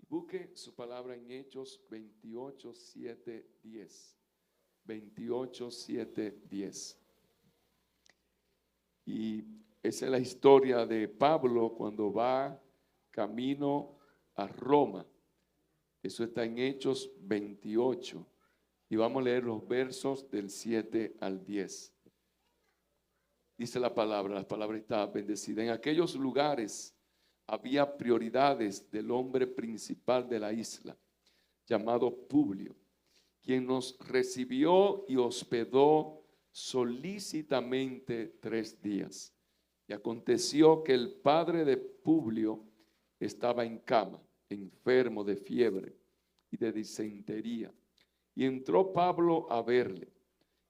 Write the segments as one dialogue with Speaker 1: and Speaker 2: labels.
Speaker 1: Busque su palabra en Hechos 28, 7, 10. 28, 7, 10. Y esa es la historia de Pablo cuando va camino a Roma. Eso está en Hechos 28. Y vamos a leer los versos del 7 al 10. Dice la palabra está bendecida. En aquellos lugares había prioridades del hombre principal de la isla, llamado Publio, quien nos recibió y hospedó solícitamente 3 días. Y aconteció que el padre de Publio estaba en cama, enfermo de fiebre y de disentería. Y entró Pablo a verle,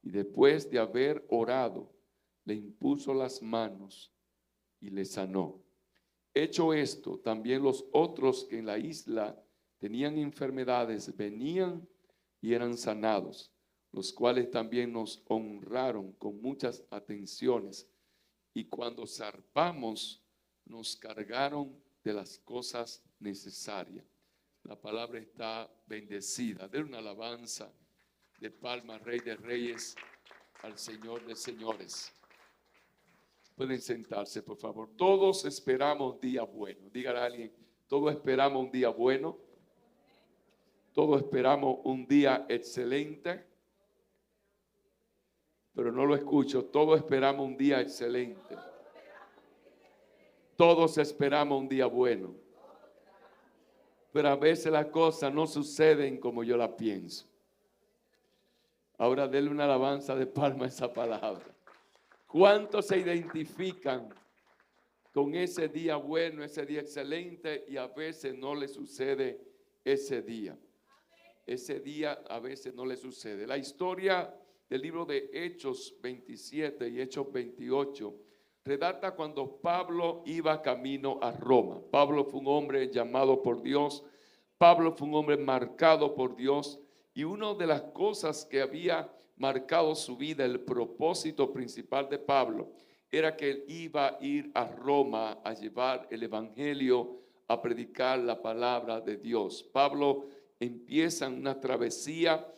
Speaker 1: y después de haber orado, le impuso las manos y le sanó. Hecho esto, también los otros que en la isla tenían enfermedades venían y eran sanados, los cuales también nos honraron con muchas atenciones. Y cuando zarpamos, nos cargaron de las cosas necesarias. La palabra está bendecida. Den una alabanza de palmas, Rey de Reyes, al Señor de Señores. Pueden sentarse, por favor. Todos esperamos día bueno. Dígale a alguien, todos esperamos un día bueno. Todos esperamos un día excelente. Pero no lo escucho. Todos esperamos un día excelente. Todos esperamos un día bueno. Pero a veces las cosas no suceden como yo las pienso. Ahora denle una alabanza de palma a esa palabra. ¿Cuántos se identifican con ese día bueno, ese día excelente, y a veces no le sucede ese día? Ese día a veces no le sucede. La historia del libro de Hechos 27 y Hechos 28 redacta cuando Pablo iba camino a Roma. Pablo fue un hombre llamado por Dios. Pablo fue un hombre marcado por Dios. Y una de las cosas que había marcado su vida, el propósito principal de Pablo, era que él iba a ir a Roma a llevar el evangelio, a predicar la palabra de Dios. Pablo empieza una travesía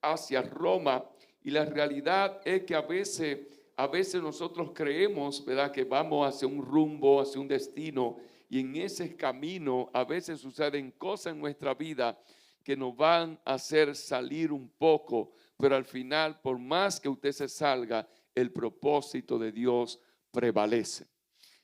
Speaker 1: hacia Roma, y la realidad es que a veces nosotros creemos, ¿verdad?, que vamos hacia un rumbo, hacia un destino, y en ese camino a veces suceden cosas en nuestra vida que nos van a hacer salir un poco, pero al final, por más que usted se salga, el propósito de Dios prevalece.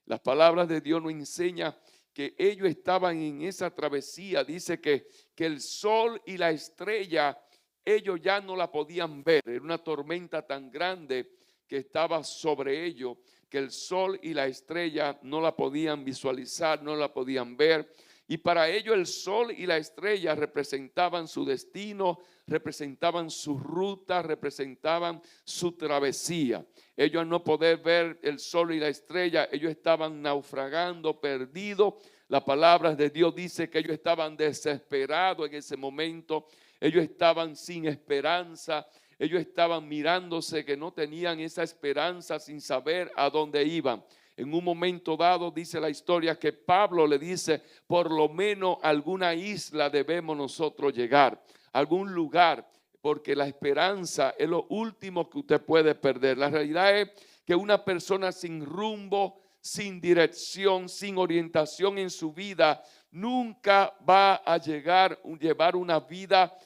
Speaker 1: Las palabras de Dios nos enseñan que ellos estaban en esa travesía. Dice que el sol y la estrella, ellos ya no la podían ver. Era una tormenta tan grande que estaba sobre ellos, que el sol y la estrella no la podían visualizar, no la podían ver. Y para ellos el sol y la estrella representaban su destino, representaban su ruta, representaban su travesía. Ellos, al no poder ver el sol y la estrella, ellos estaban naufragando, perdidos. La palabra de Dios dice que ellos estaban desesperados en ese momento. Ellos estaban sin esperanza. Ellos estaban mirándose que no tenían esa esperanza, sin saber a dónde iban. En un momento dado dice la historia que Pablo le dice, por lo menos a alguna isla debemos nosotros llegar, algún lugar, porque la esperanza es lo último que usted puede perder. La realidad es que una persona sin rumbo, sin dirección, sin orientación en su vida, nunca va a llevar una vida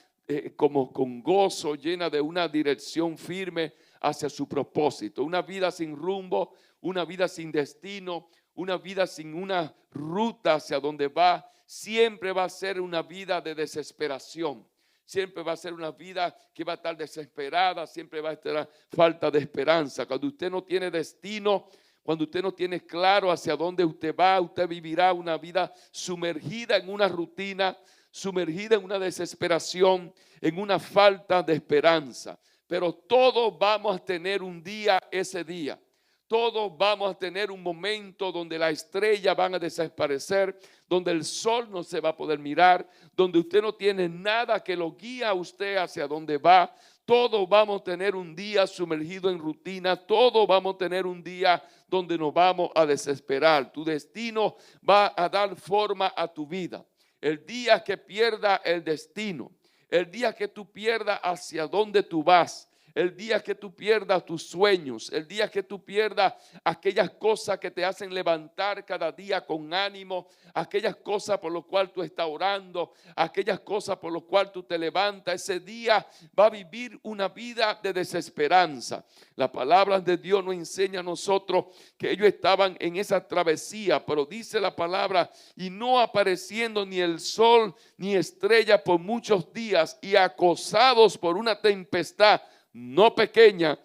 Speaker 1: como con gozo, llena de una dirección firme hacia su propósito. Una vida sin rumbo, una vida sin destino, una vida sin una ruta hacia donde va, siempre va a ser una vida de desesperación. Siempre va a ser una vida que va a estar desesperada, siempre va a estar falta de esperanza. Cuando usted no tiene destino, cuando usted no tiene claro hacia dónde usted va, usted vivirá una vida sumergida en una rutina, sumergida en una desesperación, en una falta de esperanza. Pero todos vamos a tener un día, ese día. Todos vamos a tener un momento donde las estrellas van a desaparecer, donde el sol no se va a poder mirar, donde usted no tiene nada que lo guíe a usted hacia donde va. Todos vamos a tener un día sumergido en rutina. Todos vamos a tener un día donde nos vamos a desesperar. Tu destino va a dar forma a tu vida. el día que pierda el destino, el día que tú pierdas hacia dónde tú vas, el día que tú pierdas tus sueños, el día que tú pierdas aquellas cosas que te hacen levantar cada día con ánimo, aquellas cosas por las cuales tú estás orando, aquellas cosas por las cuales tú te levantas, ese día va a vivir una vida de desesperanza. La palabra de Dios nos enseña a nosotros que ellos estaban en esa travesía, pero dice la palabra, y no apareciendo ni el sol ni estrella por muchos días, y acosados por una tempestad no pequeña,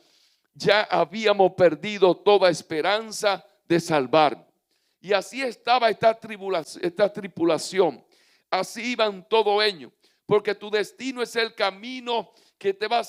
Speaker 1: ya habíamos perdido toda esperanza de salvarnos. Y así estaba esta tripulación, así iban todos ellos, porque tu destino es el camino que te va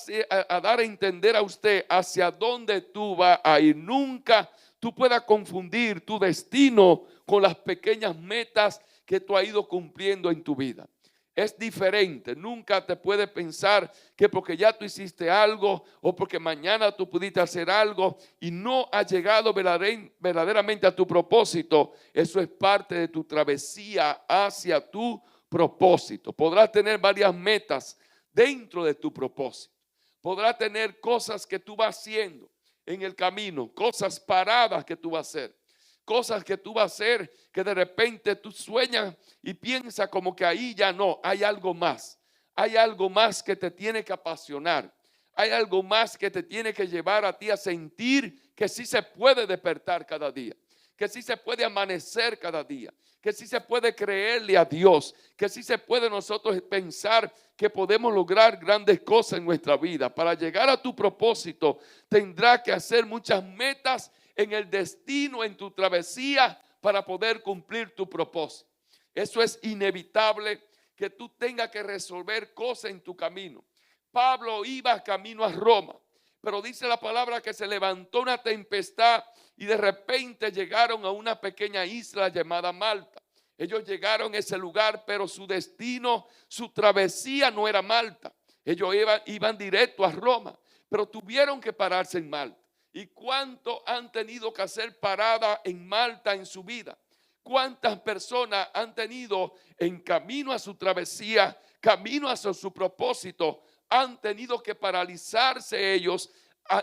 Speaker 1: a dar a entender a usted hacia dónde tú vas a ir. Nunca tú puedas confundir tu destino con las pequeñas metas que tú has ido cumpliendo en tu vida. Es diferente. Nunca te puedes pensar que porque ya tú hiciste algo o porque mañana tú pudiste hacer algo y no has llegado verdaderamente a tu propósito. Eso es parte de tu travesía hacia tu propósito. Podrás tener varias metas dentro de tu propósito. Podrás tener cosas que tú vas haciendo en el camino, cosas paradas que tú vas a hacer. Cosas que tú vas a hacer que de repente tú sueñas y piensas como que ahí ya no, hay algo más. Hay algo más que te tiene que apasionar. Hay algo más que te tiene que llevar a ti a sentir que sí se puede despertar cada día. Que sí se puede amanecer cada día. Que sí se puede creerle a Dios. Que sí se puede nosotros pensar que podemos lograr grandes cosas en nuestra vida. Para llegar a tu propósito tendrás que hacer muchas metas en el destino, en tu travesía, para poder cumplir tu propósito. Eso es inevitable, que tú tengas que resolver cosas en tu camino. Pablo iba camino a Roma, pero dice la palabra que se levantó una tempestad y de repente llegaron a una pequeña isla llamada Malta. Ellos llegaron a ese lugar, pero su destino, su travesía no era Malta. Ellos iban directo a Roma, pero tuvieron que pararse en Malta. ¿Y cuántos han tenido que hacer parada en Malta en su vida? ¿Cuántas personas han tenido en camino a su travesía, camino hacia su propósito, han tenido que paralizarse ellos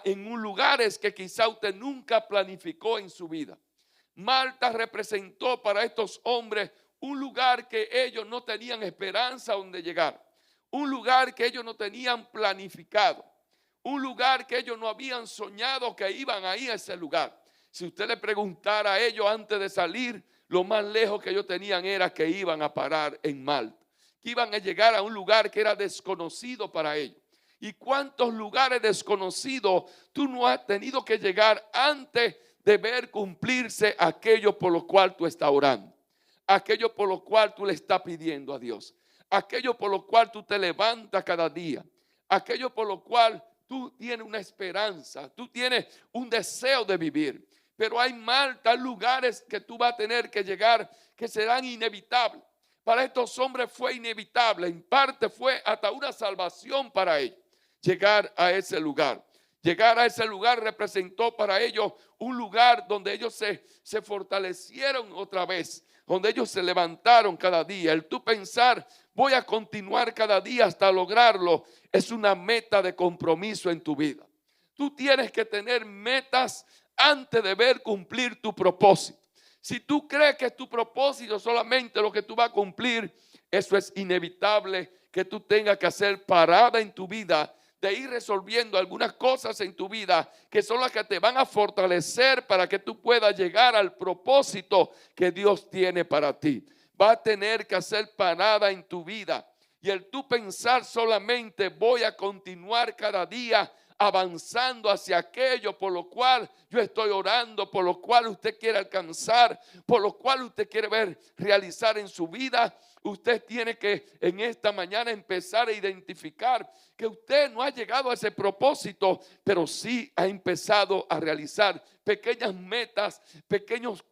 Speaker 1: en lugares que quizá usted nunca planificó en su vida? Malta representó para estos hombres un lugar que ellos no tenían esperanza donde llegar, un lugar que ellos no tenían planificado. Un lugar que ellos no habían soñado que iban ahí a ese lugar. Si usted le preguntara a ellos antes de salir, lo más lejos que ellos tenían era que iban a parar en Malta, que iban a llegar a un lugar que era desconocido para ellos. ¿Y cuántos lugares desconocidos tú no has tenido que llegar antes de ver cumplirse aquello por lo cual tú estás orando? Aquello por lo cual tú le estás pidiendo a Dios. Aquello por lo cual tú te levantas cada día. Aquello por lo cual tú tienes una esperanza, tú tienes un deseo de vivir. Pero hay lugares que tú vas a tener que llegar que serán inevitables. Para estos hombres fue inevitable, en parte fue hasta una salvación para ellos llegar a ese lugar. Llegar a ese lugar representó para ellos un lugar donde ellos se fortalecieron otra vez, donde ellos se levantaron cada día. El tú pensar, voy a continuar cada día hasta lograrlo, es una meta de compromiso en tu vida. Tú tienes que tener metas antes de ver cumplir tu propósito. Si tú crees que es tu propósito solamente lo que tú vas a cumplir, eso es inevitable que tú tengas que hacer parada en tu vida, de ir resolviendo algunas cosas en tu vida que son las que te van a fortalecer para que tú puedas llegar al propósito que Dios tiene para ti. Va a tener que hacer parada en tu vida. Y el tú pensar solamente voy a continuar cada día avanzando hacia aquello por lo cual yo estoy orando, por lo cual usted quiere alcanzar, por lo cual usted quiere ver realizar en su vida. Usted tiene que en esta mañana empezar a identificar que usted no ha llegado a ese propósito, pero sí ha empezado a realizar pequeñas metas, pequeños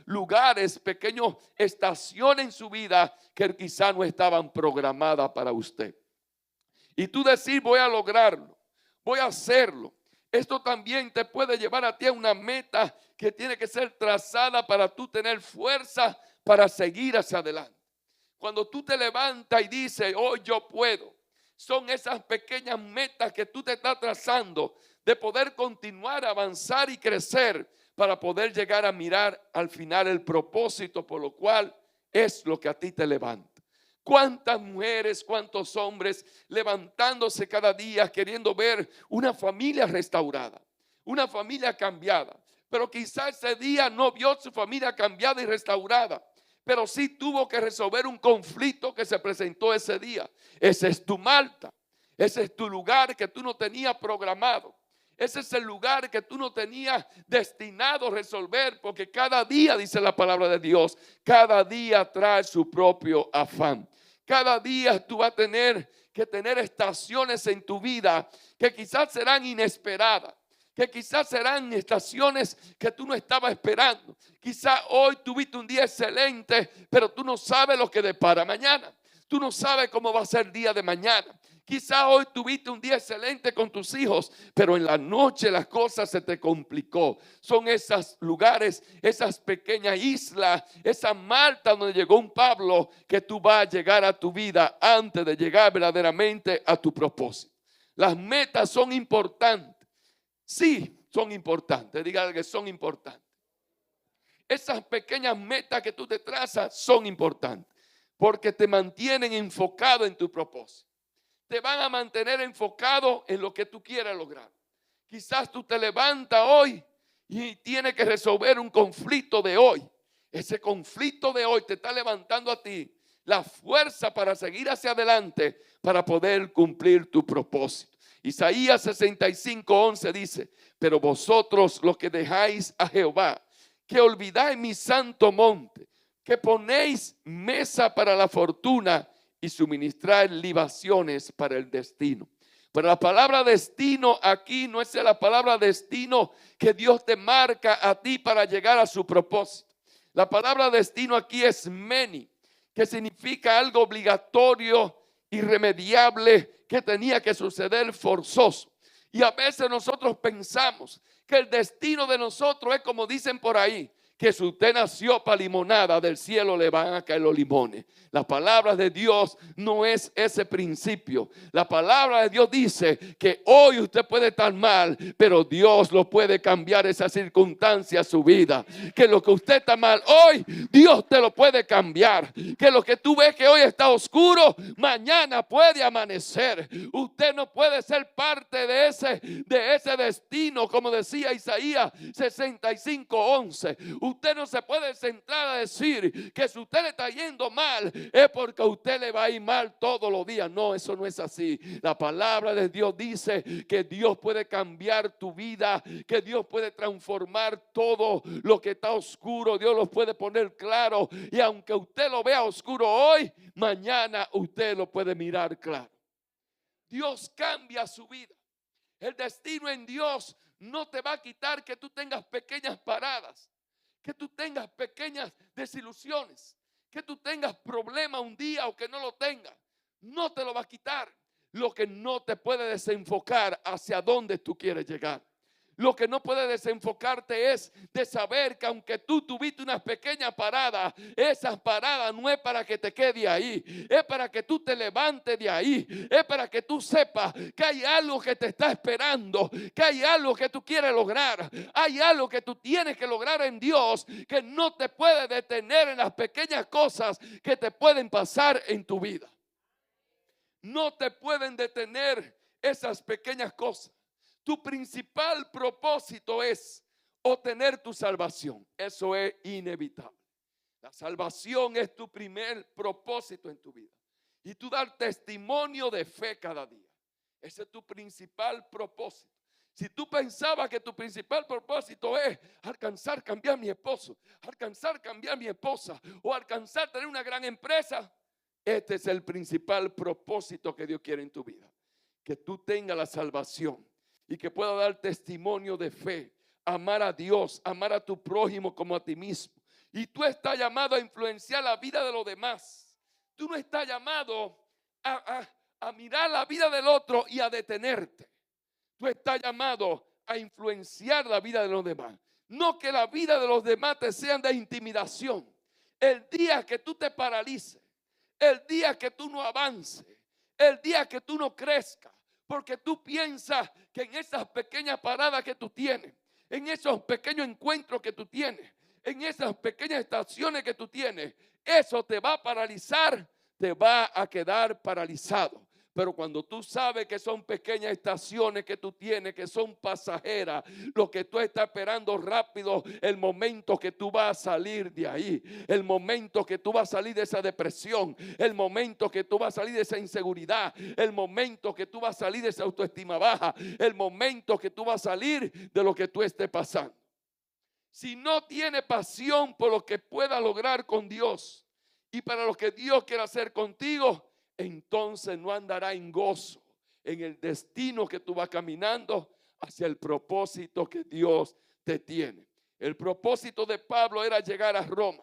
Speaker 1: lugares, pequeñas estaciones en su vida que quizá no estaban programadas para usted. Y tú decir voy a lograrlo, voy a hacerlo. Esto también te puede llevar a ti a una meta que tiene que ser trazada para tú tener fuerza para seguir hacia adelante. Cuando tú te levantas y dices, hoy yo puedo. Son esas pequeñas metas que tú te estás trazando de poder continuar, avanzar y crecer para poder llegar a mirar al final el propósito por lo cual es lo que a ti te levanta. ¿Cuántas mujeres, cuántos hombres levantándose cada día queriendo ver una familia restaurada, una familia cambiada? Pero quizás ese día no vio su familia cambiada y restaurada, pero sí tuvo que resolver un conflicto que se presentó ese día. Ese es tu Malta, ese es tu lugar que tú no tenías programado. Ese es el lugar que tú no tenías destinado a resolver, porque cada día, dice la palabra de Dios, cada día trae su propio afán. Cada día tú vas a tener que tener estaciones en tu vida que quizás serán inesperadas, que quizás serán estaciones que tú no estabas esperando. Quizás hoy tuviste un día excelente, pero tú no sabes lo que depara mañana. Tú no sabes cómo va a ser el día de mañana. Quizás hoy tuviste un día excelente con tus hijos, pero en la noche las cosas se te complicó. Son esos lugares, esas pequeñas islas, esa Malta donde llegó un Pablo, que tú vas a llegar a tu vida antes de llegar verdaderamente a tu propósito. Las metas son importantes. Sí, son importantes. Dígale que son importantes. Esas pequeñas metas que tú te trazas son importantes porque te mantienen enfocado en tu propósito. Te van a mantener enfocado en lo que tú quieras lograr. Quizás tú te levantas hoy y tienes que resolver un conflicto de hoy. Ese conflicto de hoy te está levantando a ti la fuerza para seguir hacia adelante, para poder cumplir tu propósito. Isaías 65:11 dice: pero vosotros los que dejáis a Jehová, que olvidáis mi santo monte, que ponéis mesa para la fortuna y suministráis libaciones para el destino. Pero la palabra destino aquí no es la palabra destino que Dios te marca a ti para llegar a su propósito. La palabra destino aquí es meni, que significa algo obligatorio, irremediable, que tenía que suceder forzoso. Y a veces nosotros pensamos que el destino de nosotros es como dicen por ahí, que si usted nació para limonada, del cielo le van a caer los limones. La palabra de Dios no es ese principio. La palabra de Dios dice que hoy usted puede estar mal, pero Dios lo puede cambiar esa circunstancia a su vida. Que lo que usted está mal hoy, Dios te lo puede cambiar. Que lo que tú ves que hoy está oscuro, mañana puede amanecer. Usted no puede ser parte de ese destino, como decía Isaías 65:11. Usted no se puede centrar a decir que si usted le está yendo mal es porque a usted le va a ir mal todos los días. No, eso no es así. La palabra de Dios dice que Dios puede cambiar tu vida, que Dios puede transformar todo lo que está oscuro. Dios lo puede poner claro, y aunque usted lo vea oscuro hoy, mañana usted lo puede mirar claro. Dios cambia su vida. El destino en Dios no te va a quitar que tú tengas pequeñas paradas, que tú tengas pequeñas desilusiones, que tú tengas problemas un día o que no lo tengas. No te lo va a quitar. Lo que no te puede desenfocar hacia dónde tú quieres llegar. Lo que no puede desenfocarte es de saber que aunque tú tuviste una pequeña parada, esa parada no es para que te quede ahí, es para que tú te levantes de ahí, es para que tú sepas que hay algo que te está esperando, que hay algo que tú quieres lograr, hay algo que tú tienes que lograr en Dios, que no te puede detener en las pequeñas cosas que te pueden pasar en tu vida. No te pueden detener esas pequeñas cosas. Tu principal propósito es obtener tu salvación. Eso es inevitable. La salvación es tu primer propósito en tu vida. Y tú dar testimonio de fe cada día. Ese es tu principal propósito. Si tú pensabas que tu principal propósito es alcanzar cambiar mi esposo, alcanzar cambiar mi esposa o alcanzar tener una gran empresa, este es el principal propósito que Dios quiere en tu vida. Que tú tengas la salvación y que pueda dar testimonio de fe, amar a Dios, amar a tu prójimo como a ti mismo. Y tú estás llamado a influenciar la vida de los demás. Tú no estás llamado a mirar la vida del otro y a detenerte. Tú estás llamado a influenciar la vida de los demás. No que la vida de los demás te sean de intimidación. El día que tú te paralices, el día que tú no avances, el día que tú no crezcas, porque tú piensas que en esas pequeñas paradas que tú tienes, en esos pequeños encuentros que tú tienes, en esas pequeñas estaciones que tú tienes, eso te va a paralizar, te va a quedar paralizado. Pero cuando tú sabes que son pequeñas estaciones que tú tienes, que son pasajeras, lo que tú estás esperando rápido, el momento que tú vas a salir de ahí, el momento que tú vas a salir de esa depresión, el momento que tú vas a salir de esa inseguridad, el momento que tú vas a salir de esa autoestima baja, el momento que tú vas a salir de lo que tú estés pasando. Si no tiene pasión por lo que pueda lograr con Dios y para lo que Dios quiere hacer contigo, entonces no andará en gozo en el destino que tú vas caminando hacia el propósito que Dios te tiene. El propósito de Pablo era llegar a Roma,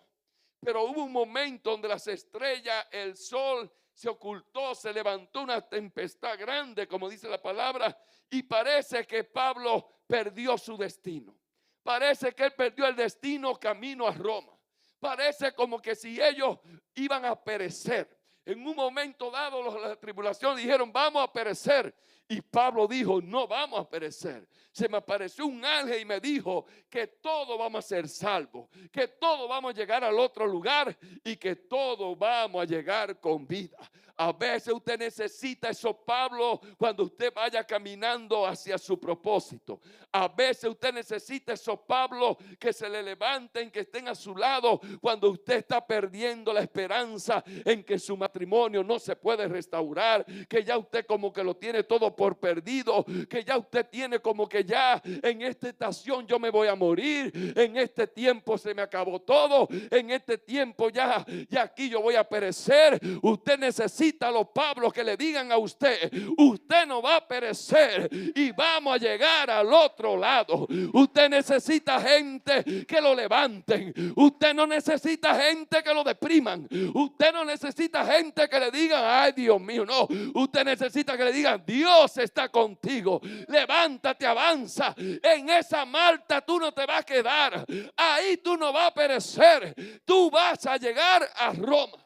Speaker 1: pero hubo un momento donde las estrellas, el sol se ocultó, se levantó una tempestad grande, como dice la palabra, y parece que Pablo perdió su destino. Parece que él perdió el destino camino a Roma. Parece como que si ellos iban a perecer. En un momento dado los de la tribulación dijeron, vamos a perecer. Y Pablo dijo, no vamos a perecer. Se me apareció un ángel y me dijo que todos vamos a ser salvos, que todos vamos a llegar al otro lugar y que todos vamos a llegar con vida. A veces usted necesita eso, Pablo, cuando usted vaya caminando hacia su propósito. A veces usted necesita eso, Pablo, que se le levanten, que estén a su lado cuando usted está perdiendo la esperanza en que su matrimonio no se puede restaurar, que ya usted como que lo tiene todo por perdido, que ya usted tiene como que ya en esta estación yo me voy a morir, en este tiempo se me acabó todo, en este tiempo ya aquí yo voy a perecer. Usted necesita a los Pablos que le digan a usted, usted no va a perecer y vamos a llegar al otro lado. Usted necesita gente que lo levanten. Usted no necesita gente que lo depriman. Usted no necesita gente que le digan, ay Dios mío, no. Usted necesita que le digan, Dios está contigo. Levántate, avanza. En esa Malta tú no te vas a quedar. Ahí tú no vas a perecer. Tú vas a llegar a Roma.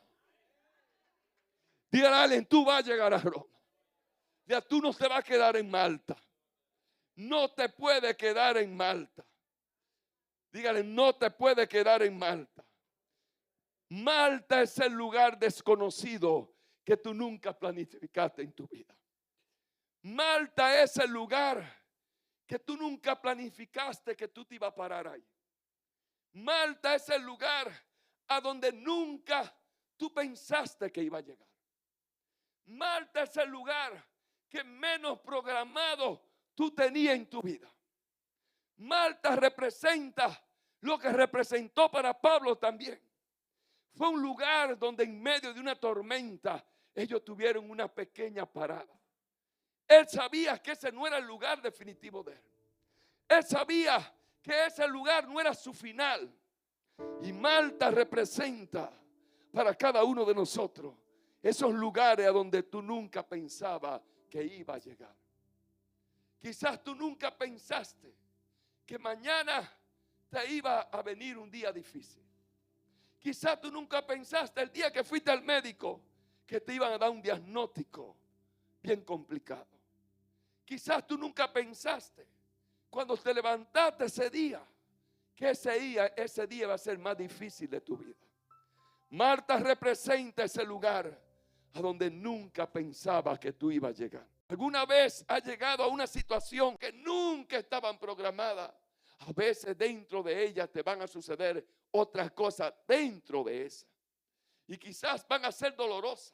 Speaker 1: Dígale a alguien, tú vas a llegar a Roma. Ya tú no te vas a quedar en Malta. No te puedes quedar en Malta. Dígale, no te puedes quedar en Malta. Malta es el lugar desconocido que tú nunca planificaste en tu vida. Malta es el lugar que tú nunca planificaste que tú te ibas a parar ahí. Malta es el lugar a donde nunca tú pensaste que iba a llegar. Malta es el lugar que menos programado tú tenías en tu vida. Malta representa lo que representó para Pablo también. Fue un lugar donde en medio de una tormenta ellos tuvieron una pequeña parada. Él sabía que ese no era el lugar definitivo de él. Él sabía que ese lugar no era su final. Y Malta representa para cada uno de nosotros esos lugares a donde tú nunca pensabas que iba a llegar. Quizás tú nunca pensaste que mañana te iba a venir un día difícil. Quizás tú nunca pensaste el día que fuiste al médico que te iban a dar un diagnóstico bien complicado. Quizás tú nunca pensaste cuando te levantaste ese día que ese día va a ser más difícil de tu vida. Marta representa ese lugar a donde nunca pensaba que tú ibas a llegar. ¿Alguna vez has llegado a una situación que nunca estaban programadas? A veces dentro de ella te van a suceder otras cosas dentro de esa. Y quizás van a ser dolorosas.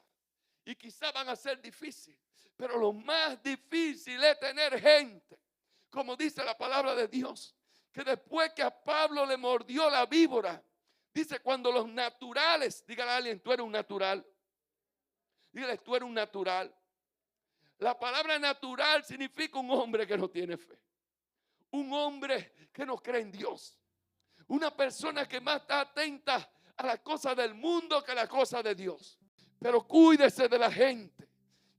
Speaker 1: Y quizás van a ser difíciles. Pero lo más difícil es tener gente, como dice la palabra de Dios, que después que a Pablo le mordió la víbora, dice cuando los naturales, dígale a alguien, tú eres un natural. Dígale, tú eres un natural. La palabra natural significa un hombre que no tiene fe. Un hombre que no cree en Dios. Una persona que más está atenta a las cosas del mundo que a las cosas de Dios. Pero cuídese de la gente.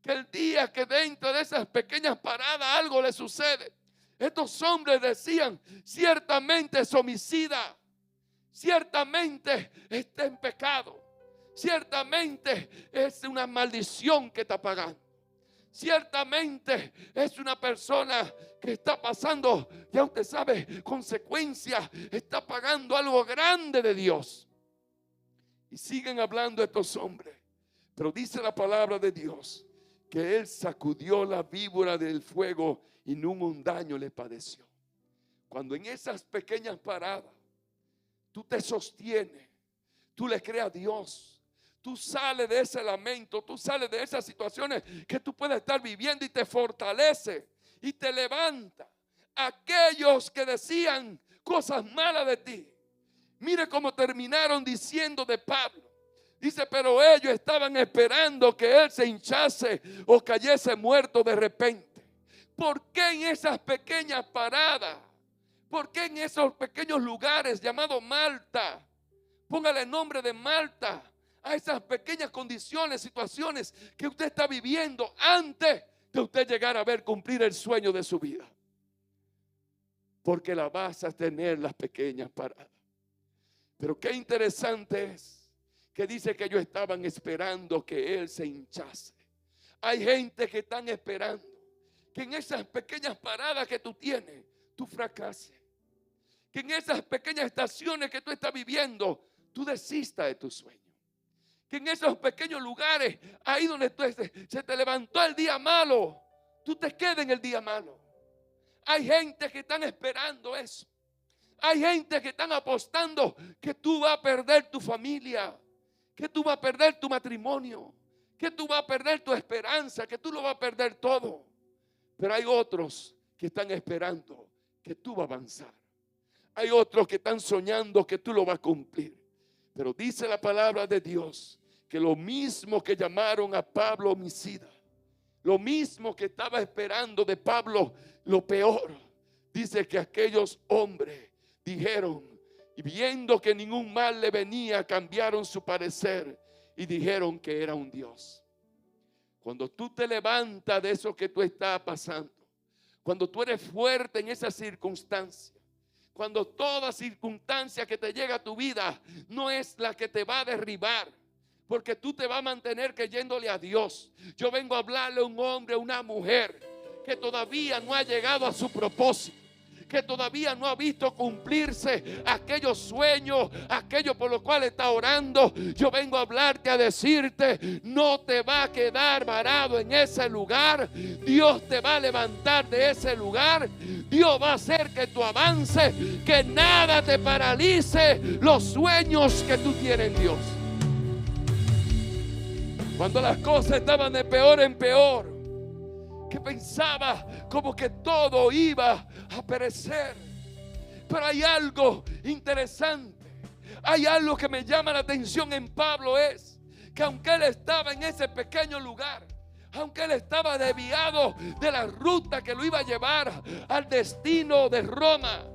Speaker 1: Que el día que dentro de esas pequeñas paradas algo le sucede. Estos hombres decían, ciertamente es homicida. Ciertamente está en pecado. Ciertamente es una maldición que está pagando. Ciertamente es una persona que está pasando, ya usted sabe, consecuencias, está pagando algo grande de Dios. Y siguen hablando estos hombres. Pero dice la palabra de Dios que él sacudió la víbora del fuego y ningún daño le padeció. Cuando en esas pequeñas paradas tú te sostienes, tú le crees a Dios, tú sales de ese lamento, tú sales de esas situaciones que tú puedes estar viviendo y te fortalece y te levanta. Aquellos que decían cosas malas de ti, mire cómo terminaron diciendo de Pablo. Dice, pero ellos estaban esperando que él se hinchase o cayese muerto de repente. ¿Por qué en esas pequeñas paradas? ¿Por qué en esos pequeños lugares llamados Malta? Póngale el nombre de Malta a esas pequeñas condiciones, situaciones que usted está viviendo antes de usted llegar a ver cumplir el sueño de su vida. Porque la vas a tener las pequeñas paradas. Pero qué interesante es que dice que ellos estaban esperando que él se hinchase. Hay gente que están esperando que en esas pequeñas paradas que tú tienes, tú fracases. Que en esas pequeñas estaciones que tú estás viviendo, tú desistas de tu sueño. Que en esos pequeños lugares, ahí donde se te levantó el día malo, tú te quedes en el día malo. Hay gente que están esperando eso. Hay gente que están apostando que tú vas a perder tu familia, que tú vas a perder tu matrimonio, que tú vas a perder tu esperanza, que tú lo vas a perder todo. Pero hay otros que están esperando que tú vas a avanzar. Hay otros que están soñando que tú lo vas a cumplir. Pero dice la palabra de Dios que lo mismo que llamaron a Pablo homicida, lo mismo que estaba esperando de Pablo lo peor, dice que aquellos hombres dijeron, y viendo que ningún mal le venía, cambiaron su parecer y dijeron que era un Dios. Cuando tú te levantas de eso que tú estás pasando, cuando tú eres fuerte en esa circunstancia, cuando toda circunstancia que te llega a tu vida no es la que te va a derribar, porque tú te vas a mantener creyéndole a Dios. Yo vengo a hablarle a un hombre, a una mujer que todavía no ha llegado a su propósito, que todavía no ha visto cumplirse aquellos sueños, aquello por lo cual está orando. Yo vengo a hablarte, a decirte, no te va a quedar varado en ese lugar. Dios te va a levantar de ese lugar. Dios va a hacer que tú avances, que nada te paralice los sueños que tú tienes en Dios. Cuando las cosas estaban de peor en peor, que pensaba como que todo iba a perecer. Pero hay algo interesante, hay algo que me llama la atención en Pablo, es que aunque él estaba en ese pequeño lugar, aunque él estaba desviado de la ruta que lo iba a llevar al destino de Roma,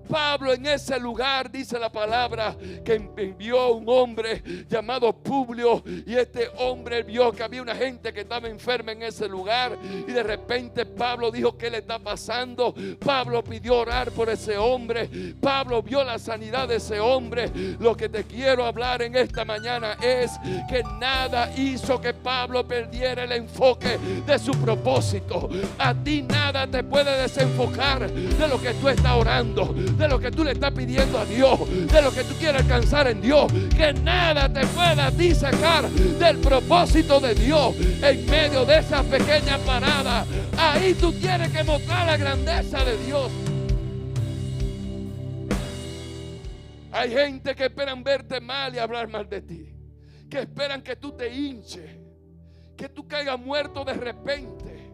Speaker 1: Pablo en ese lugar, dice la palabra, que envió un hombre llamado Publio, y este hombre vio que había una gente que estaba enferma en ese lugar, y de repente Pablo dijo: ¿qué le está pasando? Pablo pidió orar por ese hombre. Pablo vio la sanidad de ese hombre. Lo que te quiero hablar en esta mañana es que nada hizo que Pablo perdiera el enfoque de su propósito. A ti nada te puede desenfocar de lo que tú estás orando, de lo que tú le estás pidiendo a Dios, de lo que tú quieres alcanzar en Dios. Que nada te pueda a ti sacar del propósito de Dios en medio de esa pequeña parada. Ahí tú tienes que mostrar la grandeza de Dios. Hay gente que esperan verte mal y hablar mal de ti, que esperan que tú te hinches, que tú caigas muerto de repente.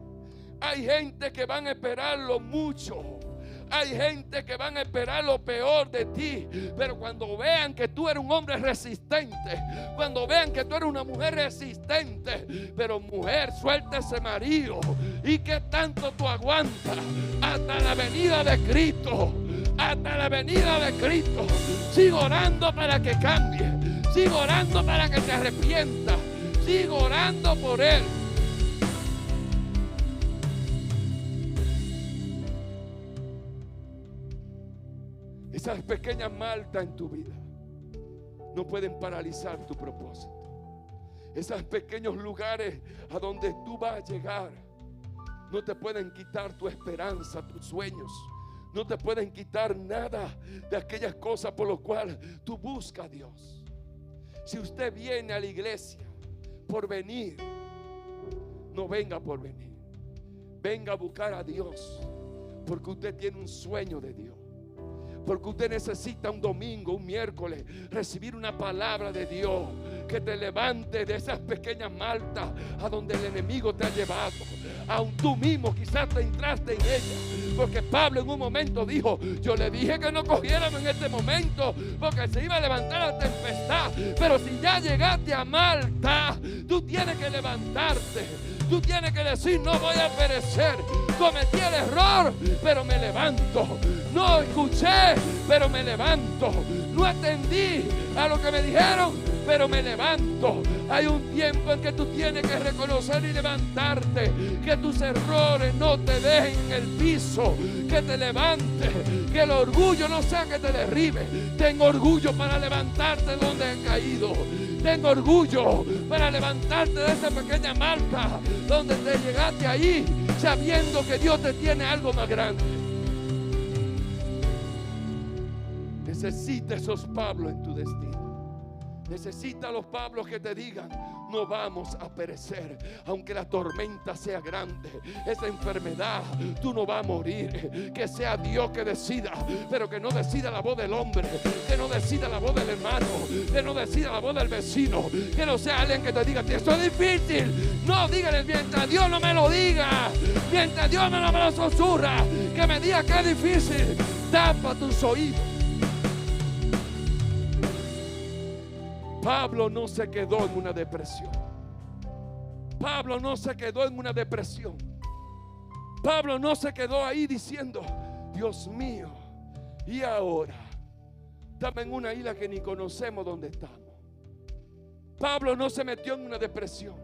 Speaker 1: Hay gente que van a esperarlo mucho. Hay gente que van a esperar lo peor de ti, pero cuando vean que tú eres un hombre resistente, cuando vean que tú eres una mujer resistente, pero mujer, suelta ese marido, y que tanto tú aguantas hasta la venida de Cristo, hasta la venida de Cristo. Sigo orando para que cambie, sigo orando para que te arrepientas, sigo orando por él. Esas pequeñas maltas en tu vida no pueden paralizar tu propósito. Esos pequeños lugares a donde tú vas a llegar no te pueden quitar tu esperanza, tus sueños. No te pueden quitar nada de aquellas cosas por las cuales tú buscas a Dios. Si usted viene a la iglesia por venir, no venga por venir. Venga a buscar a Dios, porque usted tiene un sueño de Dios. Porque usted necesita un domingo, un miércoles, recibir una palabra de Dios que te levante de esas pequeñas maltas a donde el enemigo te ha llevado. Aún tú mismo quizás te entraste en ella. Porque Pablo en un momento dijo: yo le dije que no cogiéramos en este momento, porque se iba a levantar la tempestad. Pero si ya llegaste a Malta, tú tienes que levantarte. Tú tienes que decir: no voy a perecer. Cometí el error, pero me levanto. No escuché, pero me levanto. No atendí a lo que me dijeron, pero me levanto. Hay un tiempo en que tú tienes que reconocer y levantarte. Que tus errores no te dejen en el piso. Que te levantes. Que el orgullo no sea que te derribe. Ten orgullo para levantarte donde has caído. Ten orgullo para levantarte de esa pequeña malta donde te llegaste ahí, sabiendo que Dios te tiene algo más grande. Necesita esos Pablos en tu destino. Necesita los Pablos que te digan: no vamos a perecer, aunque la tormenta sea grande, esa enfermedad, tú no vas a morir. Que sea Dios que decida, pero que no decida la voz del hombre, que no decida la voz del hermano, que no decida la voz del vecino, que no sea alguien que te diga: esto es difícil. No, dígale: mientras Dios no me lo diga, mientras Dios no me lo susurra, que me diga que es difícil. Tapa tus oídos. Pablo no se quedó en una depresión. Pablo no se quedó en una depresión. Pablo no se quedó ahí diciendo: Dios mío, y ahora estamos en una isla que ni conocemos dónde estamos. Pablo no se metió en una depresión.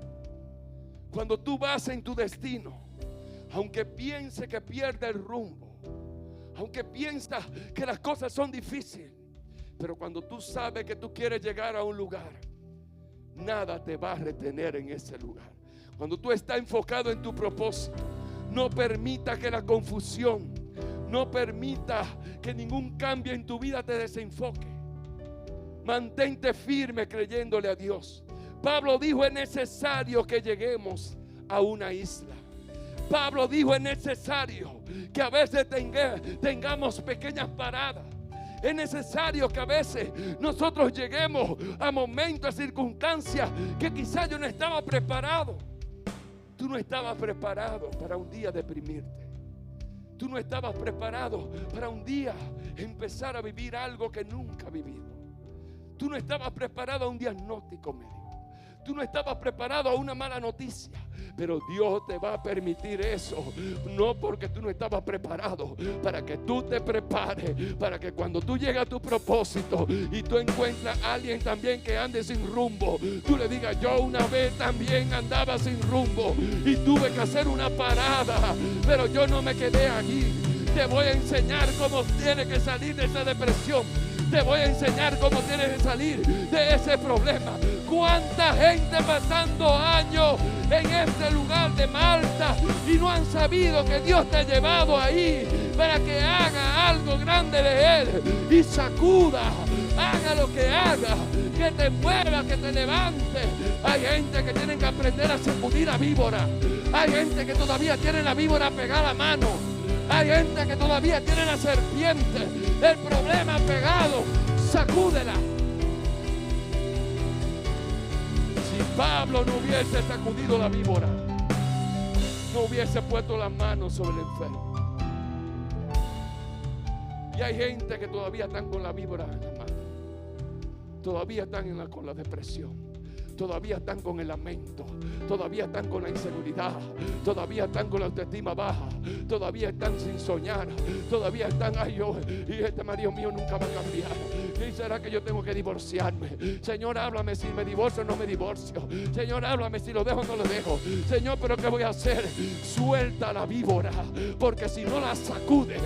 Speaker 1: Cuando tú vas en tu destino, aunque piense que pierde el rumbo, aunque piensa que las cosas son difíciles, pero cuando tú sabes que tú quieres llegar a un lugar, nada te va a retener en ese lugar. Cuando tú estás enfocado en tu propósito, no permita que la confusión, no permita que ningún cambio en tu vida te desenfoque. Mantente firme creyéndole a Dios. Pablo dijo: es necesario que lleguemos a una isla. Pablo dijo: es necesario que a veces tengamos pequeñas paradas. Es necesario que a veces nosotros lleguemos a momentos, a circunstancias que quizás yo no estaba preparado. Tú no estabas preparado para un día deprimirte. Tú no estabas preparado para un día empezar a vivir algo que nunca has vivido. Tú no estabas preparado a un diagnóstico médico. Tú no estabas preparado a una mala noticia. Pero Dios te va a permitir eso. No porque tú no estabas preparado, para que tú te prepares, para que cuando tú llegues a tu propósito y tú encuentras a alguien también que ande sin rumbo, tú le digas: yo una vez también andaba sin rumbo y tuve que hacer una parada, pero yo no me quedé allí. Te voy a enseñar cómo tienes que salir de esa depresión. Te voy a enseñar cómo tienes que salir de ese problema. Cuánta gente pasando años en este lugar de Malta y no han sabido que Dios te ha llevado ahí para que haga algo grande de Él y sacuda, haga lo que haga, que te mueva, que te levante. Hay gente que tiene que aprender a sacudir la víbora. Hay gente que todavía tiene la víbora pegada a la mano. Hay gente que todavía tiene la serpiente, el problema pegado. Sacúdela. Si Pablo no hubiese sacudido la víbora, no hubiese puesto las manos sobre el enfermo. Y hay gente que todavía están con la víbora en la mano. Todavía están con la depresión. Todavía están con el lamento, todavía están con la inseguridad, todavía están con la autoestima baja, todavía están sin soñar, todavía están: ay, yo y este marido mío nunca va a cambiar. ¿Y será que yo tengo que divorciarme? Señor, háblame, si me divorcio o no me divorcio. Señor, háblame, si lo dejo o no lo dejo. Señor, pero ¿qué voy a hacer? Suelta la víbora, porque si no la sacude,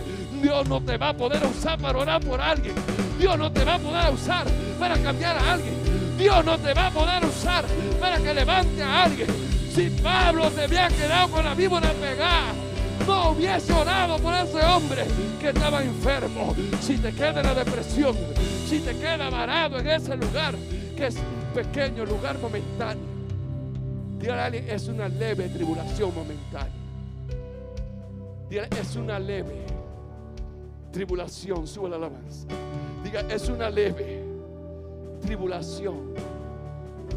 Speaker 1: Dios no te va a poder usar para orar por alguien. Dios no te va a poder usar para cambiar a alguien. Dios no te va a poder usar para que levante a alguien. Si Pablo se había quedado con la víbora pegada, no hubiese orado por ese hombre que estaba enfermo. Si te queda en la depresión, si te queda varado en ese lugar que es un pequeño lugar momentáneo, dígale a alguien, es una leve tribulación momentánea. Dígale, es una leve tribulación. Sube la alabanza. Diga, es una leve tribulación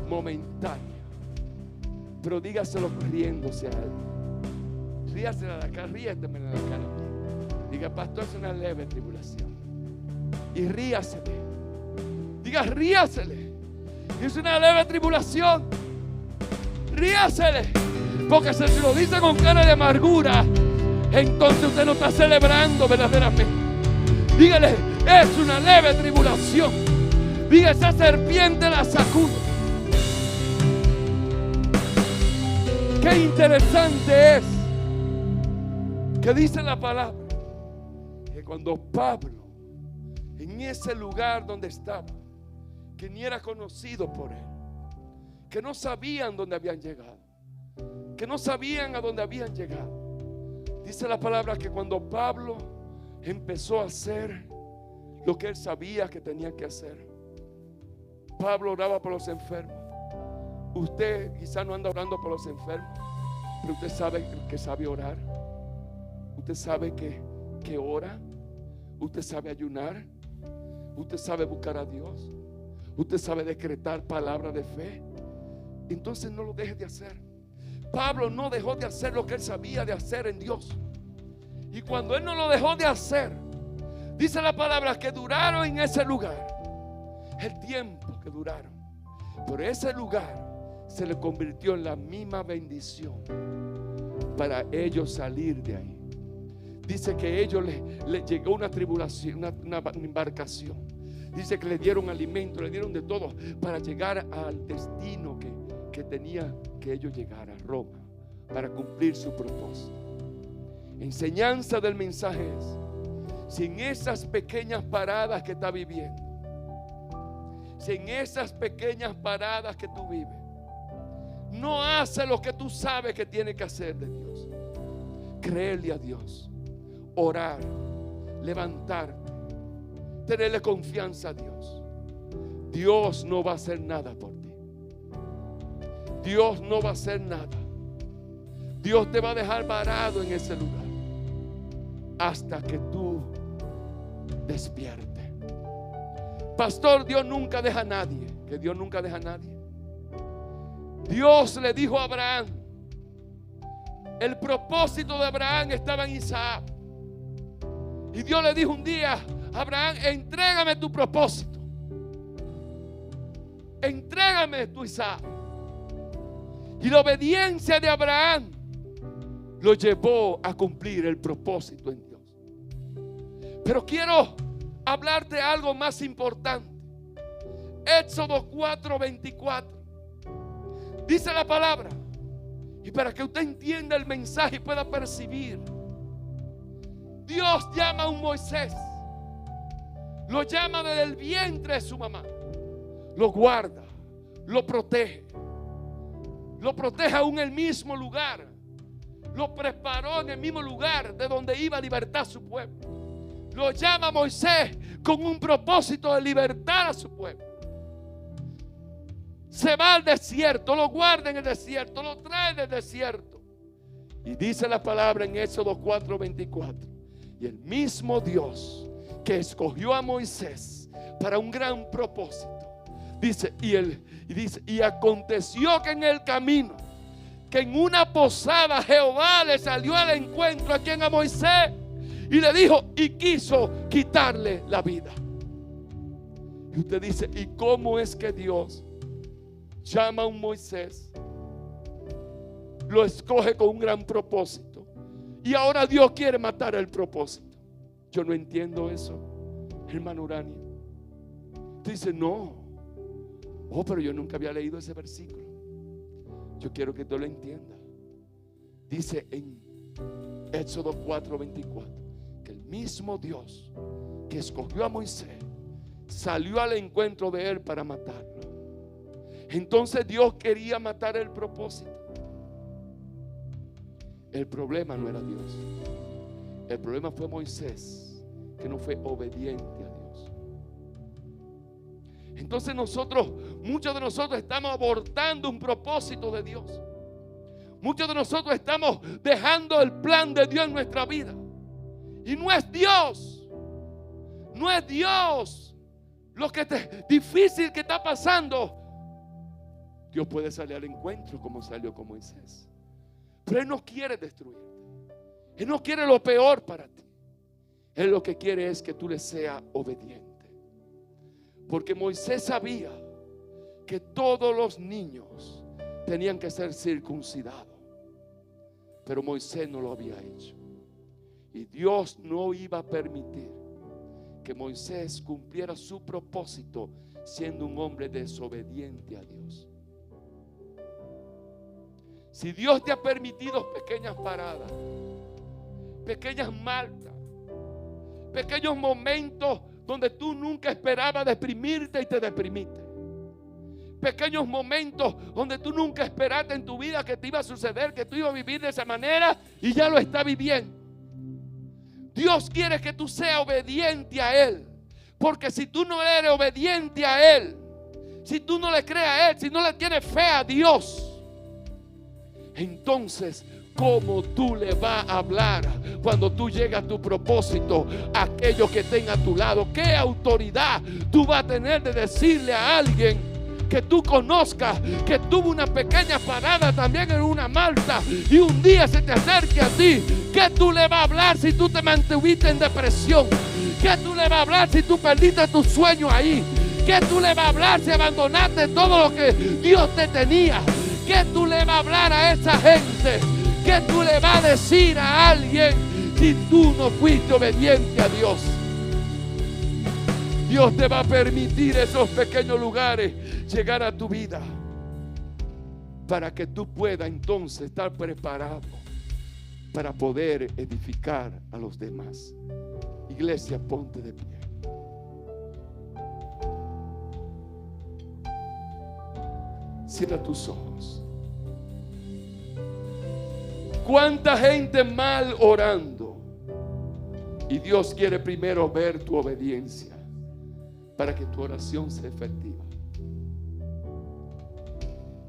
Speaker 1: momentánea. Pero dígaselo riéndose a él. Ríasela de acá, ríeteme en la cara. Diga, pastor, es una leve tribulación. Y ríasele. Diga, ríasele. Es una leve tribulación. Ríasele. Porque si se lo dice con cara de amargura, entonces usted no está celebrando verdaderamente. Dígale, es una leve tribulación. Diga, esa serpiente la sacude. Qué interesante es que dice la palabra que cuando Pablo, en ese lugar donde estaba, que ni era conocido por él, que no sabían dónde habían llegado, que no sabían a dónde habían llegado, dice la palabra que cuando Pablo empezó a hacer lo que él sabía que tenía que hacer, Pablo oraba por los enfermos. Usted quizá no anda orando por los enfermos, pero usted sabe que sabe orar. Usted sabe que ora. Usted sabe ayunar. Usted sabe buscar a Dios. Usted sabe decretar palabras de fe. Entonces no lo deje de hacer. Pablo no dejó de hacer lo que él sabía de hacer en Dios. Y cuando él no lo dejó de hacer, dice la palabra que duraron en ese lugar el tiempo que duraron. Pero ese lugar se le convirtió en la misma bendición para ellos salir de ahí. Dice que a ellos les llegó una tribulación, una embarcación. Dice que le dieron alimento, le dieron de todo para llegar al destino que tenía que ellos llegar a Roma, para cumplir su propósito. Enseñanza del mensaje es: si en esas pequeñas paradas que está viviendo, si en esas pequeñas paradas que tú vives, no hace lo que tú sabes que tiene que hacer de Dios, creerle a Dios, orar, levantarte, tenerle confianza a Dios, Dios no va a hacer nada por ti. Dios no va a hacer nada. Dios te va a dejar varado en ese lugar hasta que tú despiertes. Pastor, Dios nunca deja a nadie. Que Dios nunca deja a nadie. Dios le dijo a Abraham, el propósito de Abraham estaba en Isaac. Y Dios le dijo un día: Abraham, entrégame tu propósito. Entrégame tu Isaac. Y la obediencia de Abraham lo llevó a cumplir el propósito en Dios. Pero quiero hablarte algo más importante. Éxodo 4:24. Dice la palabra, y para que usted entienda el mensaje y pueda percibir, Dios llama a un Moisés, lo llama desde el vientre de su mamá, lo guarda, lo protege aún en el mismo lugar, lo preparó en el mismo lugar de donde iba a libertar a su pueblo. Lo llama a Moisés con un propósito de libertar a su pueblo. Se va al desierto, lo guarda en el desierto, lo trae del desierto. Y dice la palabra en Éxodo 4:24: y el mismo Dios que escogió a Moisés para un gran propósito, dice, y aconteció que en el camino, que en una posada Jehová le salió al encuentro a quien, a Moisés, y le dijo, y quiso quitarle la vida. Y usted dice, ¿y cómo es que Dios llama a un Moisés, lo escoge con un gran propósito, y ahora Dios quiere matar el propósito? Yo no entiendo eso, hermano Urania. Usted dice, no, pero yo nunca había leído ese versículo. Yo quiero que tú lo entiendas. Dice en Éxodo 4:24 que el mismo Dios que escogió a Moisés salió al encuentro de él para matarlo. Entonces Dios quería matar el propósito. El problema no era Dios. El problema fue Moisés, que no fue obediente a Dios. Entonces muchos de nosotros estamos abortando un propósito de Dios. Muchos de nosotros estamos dejando el plan de Dios en nuestra vida. Y no es Dios. No es Dios lo que difícil que está pasando. Dios puede salir al encuentro como salió con Moisés. Pero Él no quiere destruirte. Él no quiere lo peor para ti. Él lo que quiere es que tú le seas obediente. Porque Moisés sabía que todos los niños tenían que ser circuncidados. Pero Moisés no lo había hecho. Y Dios no iba a permitir que Moisés cumpliera su propósito siendo un hombre desobediente a Dios. Si Dios te ha permitido pequeñas paradas, pequeñas marcas, pequeños momentos donde tú nunca esperabas deprimirte y te deprimiste, pequeños momentos donde tú nunca esperaste en tu vida que te iba a suceder, que tú ibas a vivir de esa manera y ya lo estás viviendo. Dios quiere que tú seas obediente a Él, porque si tú no eres obediente a Él, si tú no le crees a Él, si no le tienes fe a Dios, entonces ¿cómo tú le vas a hablar cuando tú llegas a tu propósito a aquellos que estén a tu lado? ¿Qué autoridad tú vas a tener de decirle a alguien que tú conozcas, que tuvo una pequeña parada también en una malta y un día se te acerque a ti? ¿Qué tú le vas a hablar si tú te mantuviste en depresión? ¿Qué tú le vas a hablar si tú perdiste tu sueño ahí? ¿Qué tú le vas a hablar si abandonaste todo lo que Dios te tenía? ¿Qué tú le vas a hablar a esa gente? ¿Qué tú le vas a decir a alguien si tú no fuiste obediente a Dios? Dios te va a permitir esos pequeños lugares llegar a tu vida para que tú puedas entonces estar preparado para poder edificar a los demás. Iglesia, ponte de pie. Cierra tus ojos. ¿Cuánta gente mal orando? Y Dios quiere primero ver tu obediencia para que tu oración sea efectiva.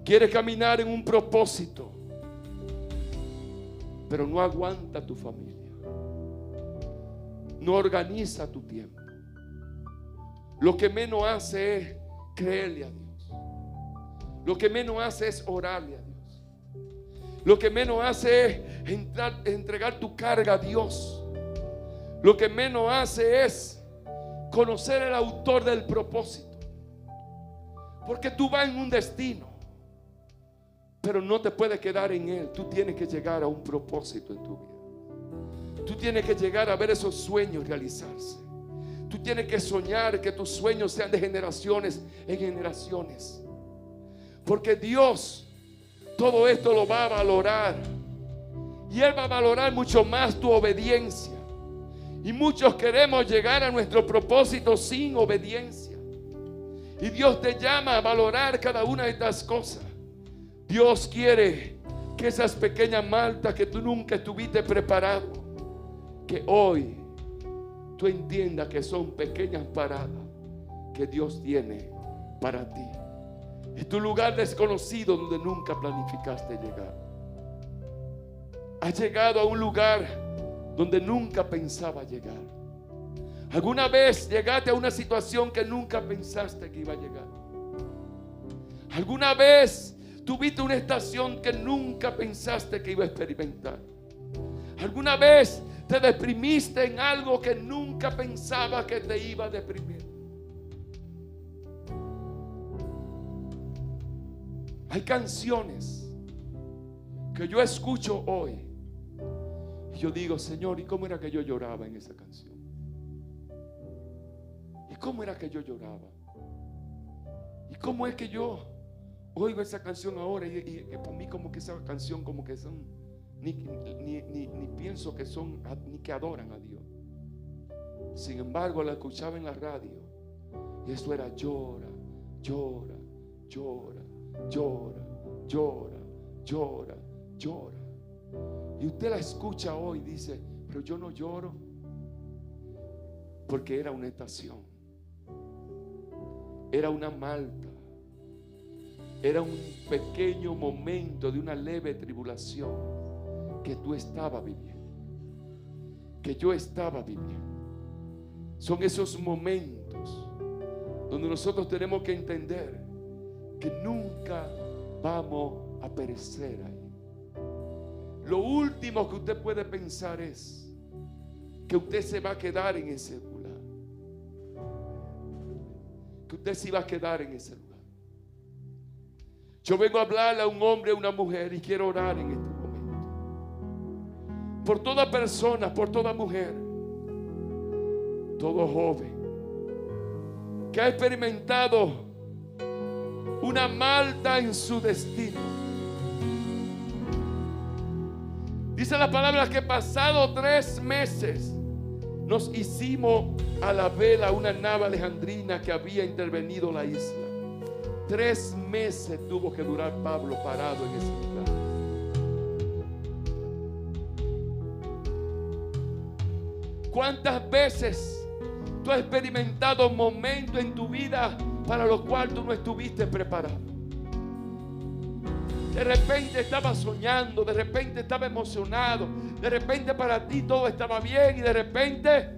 Speaker 1: Quiere caminar en un propósito, pero no aguanta tu familia. No organiza tu tiempo. Lo que menos hace es creerle a Dios. Lo que menos hace es orarle a Dios. Lo que menos hace es entregar tu carga a Dios. Lo que menos hace es conocer el autor del propósito. Porque tú vas en un destino, pero no te puedes quedar en él. Tú tienes que llegar a un propósito en tu vida. Tú tienes que llegar a ver esos sueños realizarse. Tú tienes que soñar que tus sueños sean de generaciones en generaciones. Porque Dios todo esto lo va a valorar. Y Él va a valorar mucho más tu obediencia. Y muchos queremos llegar a nuestro propósito sin obediencia. Y Dios te llama a valorar cada una de estas cosas. Dios quiere que esas pequeñas maltas que tú nunca estuviste preparado, que hoy tú entiendas que son pequeñas paradas que Dios tiene para ti. Es tu lugar desconocido donde nunca planificaste llegar. Has llegado a un lugar donde nunca pensaba llegar. ¿Alguna vez llegaste a una situación que nunca pensaste que iba a llegar? ¿Alguna vez tuviste una estación que nunca pensaste que iba a experimentar? ¿Alguna vez te deprimiste en algo que nunca pensaba que te iba a deprimir? Hay canciones que yo escucho hoy y yo digo, Señor, ¿y cómo era que yo lloraba en esa canción? ¿Y cómo era que yo lloraba? ¿Y cómo es que yo oigo esa canción ahora y por mí como que esa canción como que son ni pienso que son ni que adoran a Dios? Sin embargo, la escuchaba en la radio y eso era llora, llora, llora, llora, llora, llora, llora. Y usted la escucha hoy y dice, pero yo no lloro, porque era una estación, era una malta, era un pequeño momento de una leve tribulación que tú estabas viviendo, que yo estaba viviendo. Son esos momentos donde nosotros tenemos que entender que nunca vamos a perecer ahí. Lo último que usted puede pensar es que usted se va a quedar en ese lugar, que usted se va a quedar en ese lugar. Yo vengo a hablarle a un hombre, a una mujer, y quiero orar en este momento por toda persona, por toda mujer, todo joven que ha experimentado una malta en su destino. Dice la palabra que pasado 3 meses nos hicimos a la vela una nave alejandrina que había intervenido la isla. 3 meses tuvo que durar Pablo parado en ese lugar. ¿Cuántas veces tú has experimentado momentos en tu vida para los cuales tú no estuviste preparado? De repente estabas soñando, de repente estabas emocionado, de repente para ti todo estaba bien y de repente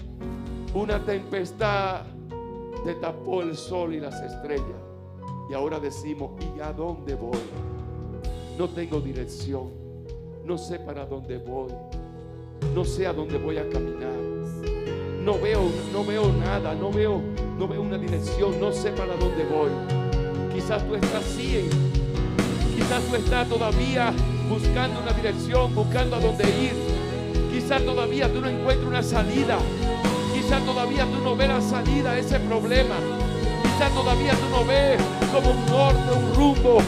Speaker 1: una tempestad te tapó el sol y las estrellas. Y ahora decimos, ¿y a dónde voy? No tengo dirección, no sé para dónde voy, no sé a dónde voy a caminar. No veo nada, no veo una dirección, no sé para dónde voy. Quizás tú estás así, quizás tú estás todavía buscando una dirección, buscando a dónde ir. Quizás todavía tú no encuentras una salida. Quizás todavía tú no ves la salida a ese problema. Quizás todavía tú no ves como un norte, un rumbo.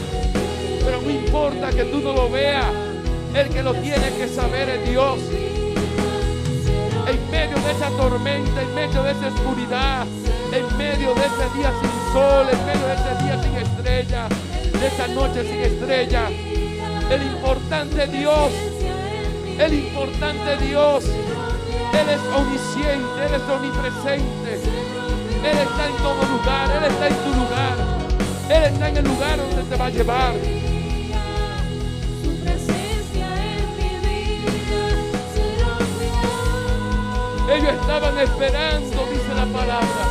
Speaker 1: Pero no importa que tú no lo veas, el que lo tiene que saber es Dios. En medio de esa tormenta, en medio de esa oscuridad, en medio de ese día sin sol, en medio de ese día sin estrella, de esa noche sin estrella, el importante Dios, el importante Dios, Él es omnisciente, Él es omnipresente, Él está en todo lugar, Él está en tu lugar, Él está en el lugar donde te va a llevar. Ellos estaban esperando, dice la palabra.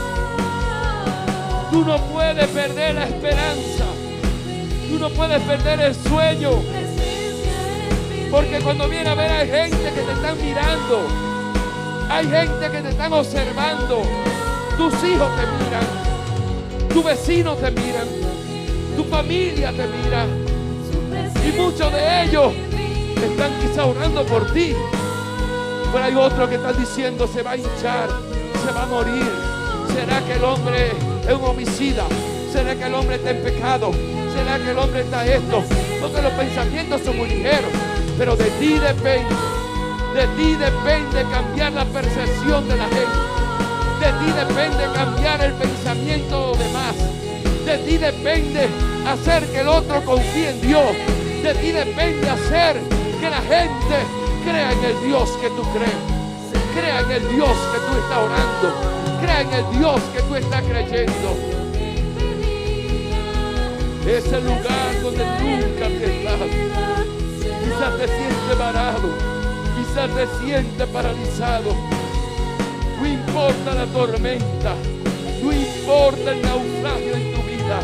Speaker 1: Tú no puedes perder la esperanza. Tú no puedes perder el sueño. Porque cuando viene a ver hay gente que te están mirando. Hay gente que te están observando. Tus hijos te miran. Tu vecino te miran. Tu familia te mira. Y muchos de ellos están quizá orando por ti. Pero hay otros que están diciendo, se va a hinchar, se va a morir. ¿Será que el hombre es un homicida? ¿Será que el hombre está en pecado? ¿Será que el hombre está esto? Porque los pensamientos son muy ligeros. Pero de ti depende cambiar la percepción de la gente. De ti depende cambiar el pensamiento de los demás. De ti depende hacer que el otro confíe en Dios. De ti depende hacer que la gente crea en el Dios que tú crees. Crea en el Dios que tú estás orando. Crea en el Dios que tú estás creyendo. Es el lugar donde nunca te estás. Quizás te sientes varado. Quizás te sientes paralizado. No importa la tormenta. No importa el naufragio en tu vida.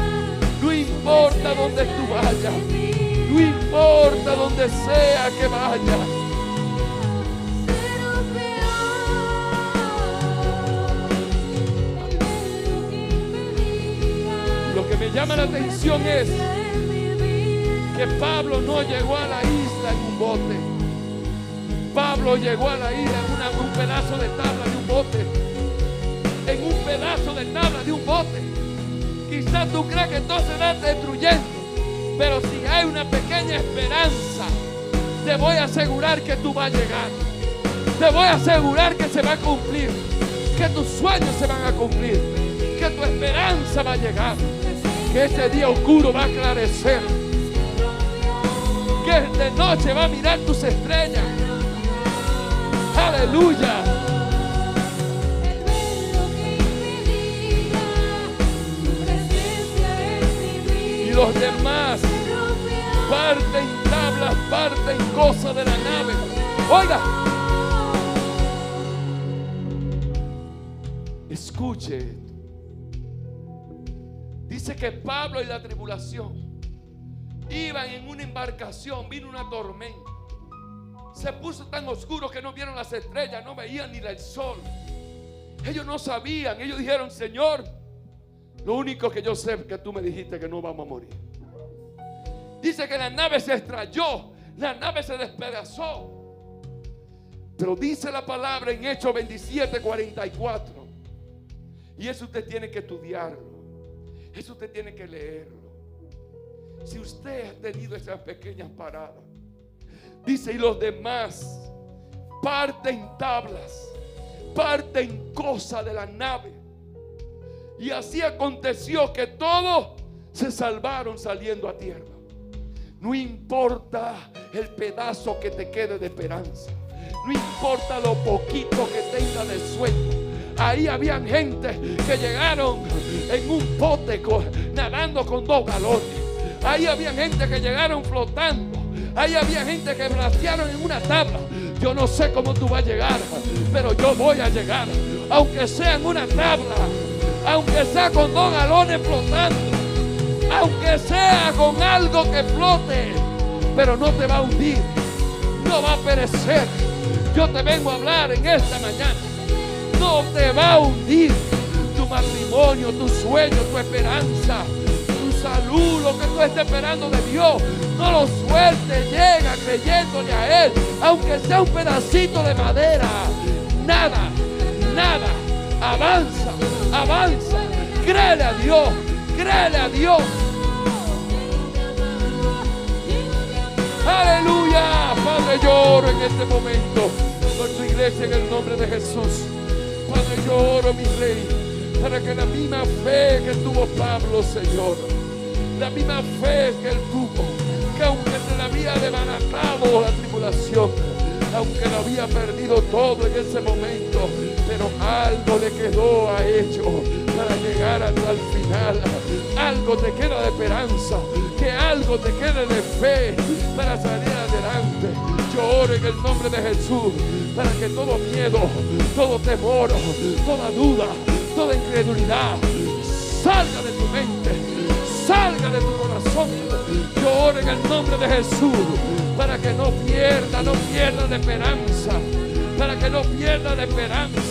Speaker 1: No importa donde tú vayas. No importa donde sea que vayas. Lo que me llama la atención es que Pablo no llegó a la isla en un bote. Pablo llegó a la isla en un pedazo de tabla de un bote. En un pedazo de tabla de un bote. Quizás tú creas que todo se va destruyendo. Pero si hay una pequeña esperanza, te voy a asegurar que tú vas a llegar. Te voy a asegurar que se va a cumplir. Que tus sueños se van a cumplir. Que tu esperanza va a llegar. que ese día oscuro va a aclarecer, que de noche va a mirar tus estrellas. Aleluya. Y los demás parten tablas, parten cosas de la nave. Oiga, escuche. Dice que Pablo y la tribulación iban en una embarcación, vino una tormenta. Se puso tan oscuro que no vieron las estrellas, no veían ni el sol. Ellos no sabían, ellos dijeron: Señor, lo único que yo sé es que tú me dijiste que no vamos a morir. Dice que la nave se estrelló, la nave se despedazó. Pero dice la palabra en Hechos 27:44. Y eso usted tiene que estudiarlo. Eso usted tiene que leerlo. Si usted ha tenido esas pequeñas paradas, dice: y los demás parten tablas, parten cosas de la nave. Y así aconteció que todos se salvaron saliendo a tierra. No importa el pedazo que te quede de esperanza, no importa lo poquito que tenga de sueño. Ahí habían gente que llegaron en un bote nadando con 2 galones. Ahí había gente que llegaron flotando. Ahí había gente que bracearon en una tabla. Yo no sé cómo tú vas a llegar, pero yo voy a llegar. Aunque sea en una tabla, aunque sea con 2 galones flotando, aunque sea con algo que flote, pero no te va a hundir, no va a perecer. Yo te vengo a hablar en esta mañana. No te va a hundir tu matrimonio, tu sueño, tu esperanza, tu salud, lo que tú estés esperando de Dios. No lo sueltes, llega creyéndole a Él, aunque sea un pedacito de madera. Nada, nada, avanza, avanza. Créele a Dios, créele a Dios. Aleluya. Padre, lloro en este momento por tu iglesia en el nombre de Jesús. Padre, yo oro, mi Rey, para que la misma fe que tuvo Pablo, Señor, la misma fe que él tuvo, que aunque se le había desbaratado la tribulación, aunque lo había perdido todo en ese momento, pero algo le quedó a ellos para llegar al final. Algo te queda de esperanza, que algo te quede de fe para salir adelante. Yo oro en el nombre de Jesús para que todo miedo, todo temor, toda duda, toda incredulidad salga de tu mente, salga de tu corazón. Yo oro en el nombre de Jesús para que no pierda la esperanza, para que no pierda la esperanza,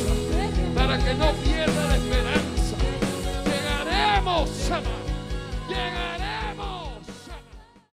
Speaker 1: para que no pierda la esperanza. Llegaremos, amados.